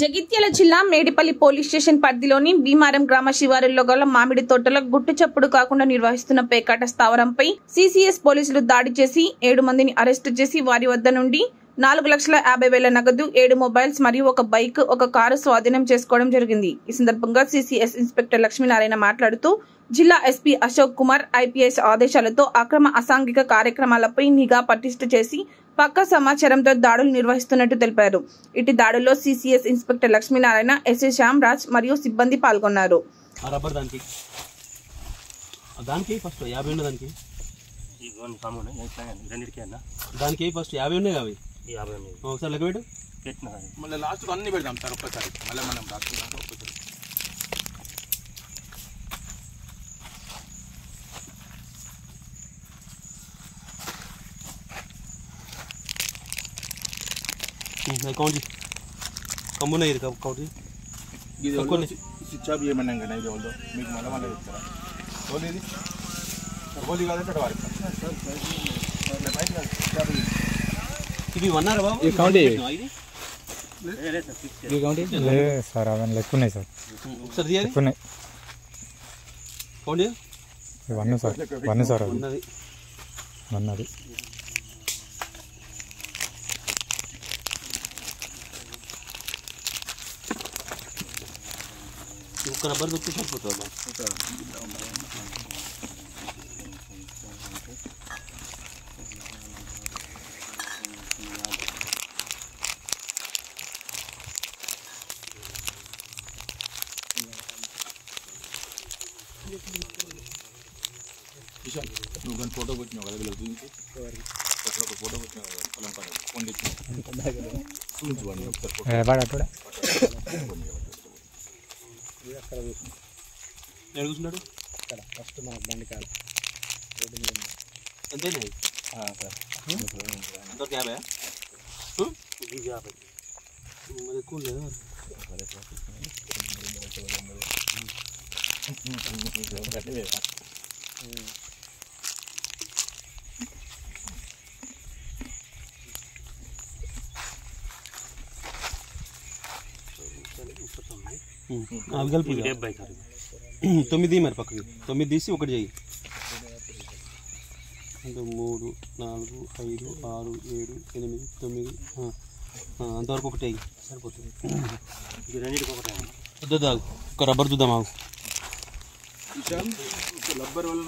జగిత్యాల జిల్లా Medipalli police station పరిధిలోని భీమారం గ్రామ శివారులో గల మామిడి తోటలో గుట్టు చప్పుడు కాకుండా నిర్వహిస్తున్న పేకాట స్థావరంపై సిసిఎస్ పోలీసులు దాడి చేసి 7 మందిని అరెస్టు చేసి వారి వద్ద నుండి 4,50,000 నగదు, 7 మొబైల్స్ మరియు ఒక బైక్, ఒక కారు స్వాధీనం చేసుకోవడం జరిగింది. ఈ సందర్భంగా సిసిఎస్ ఇన్స్పెక్టర్ లక్ష్మీనారాయణ మాట్లాడుతూ జిల్లా ఎస్పీ అశోక్ కుమార్ ఐపీఎస్ ఆదేశాలతో అక్రమ అసాంఘిక కార్యక్రమాలపై నిఘా పటిష్ట చేసి పక్కా సమాచారంతో దాడులు నిర్వహిస్తున్నట్టు తెలిపారు. ఇటు దాడుల్లో CCS inspector Lakshminarayana, SI Shyam Raj మరియు సిబ్బంది పాల్గొన్నారు. దానికి ఫస్ట్ 50 ఉన్నాయి అవి 50 ఉన్నాయి ఒకసారి లెక్క పెట్టు పెట్టినా మళ్ళీ లాస్ట్ అన్ని పెడదాం సార్ ఒక్కసారి మళ్ళీ మనం రాసుకుందాం ఒక్కసారి అకౌంట్ కమ్మున ఇది అకౌంట్ ఇది కొన్ని స్విచ్ ఆఫ్ చేయమన్నాం కదా ఇది వాళ్ళు మీకు మళ్ళీ చెప్తారా ఓన్లీ ఇది ఓన్లీ కాదంటే వారి ఇది వన్నారా బాబు ఈ కౌంట్ ఈ కౌంట్ లేదు సార్ అవన్నీ లెక్కున్నాయి సార్ ఒకసారి తీయాలి లెక్కున్నాయి కౌంట్ ఇవన్నీ సార్ వన్ సార్ ఉన్నది వన్నది ఒక రబ్బర్ దొక్కి సరిపోతుంది నువ్వు కానీ ఫోటో వచ్చినావు కదా వీళ్ళకి చూపించి ఒక ఫోటో వచ్చినావు పొలం కాడ ఫోన్ చూపించుకోండి ఒకసారి ఎక్కడ కూర్చున్నాడు ఇక్కడ ఫస్ట్ మన బండి కాడ అంతేనా సార్ అంత 50 మరి ఎక్కువ లేదు అవి కలిపి 9 మరి పక్కకి 9 తీసి ఒకటి చెయ్యి 3 4 5 6 7 8 9 అంతవరకు ఒకటి అయ్యి సరిపోతుంది. వద్దు ఒక రబ్బర్ చూద్దాం. రబ్బర్ వల్ల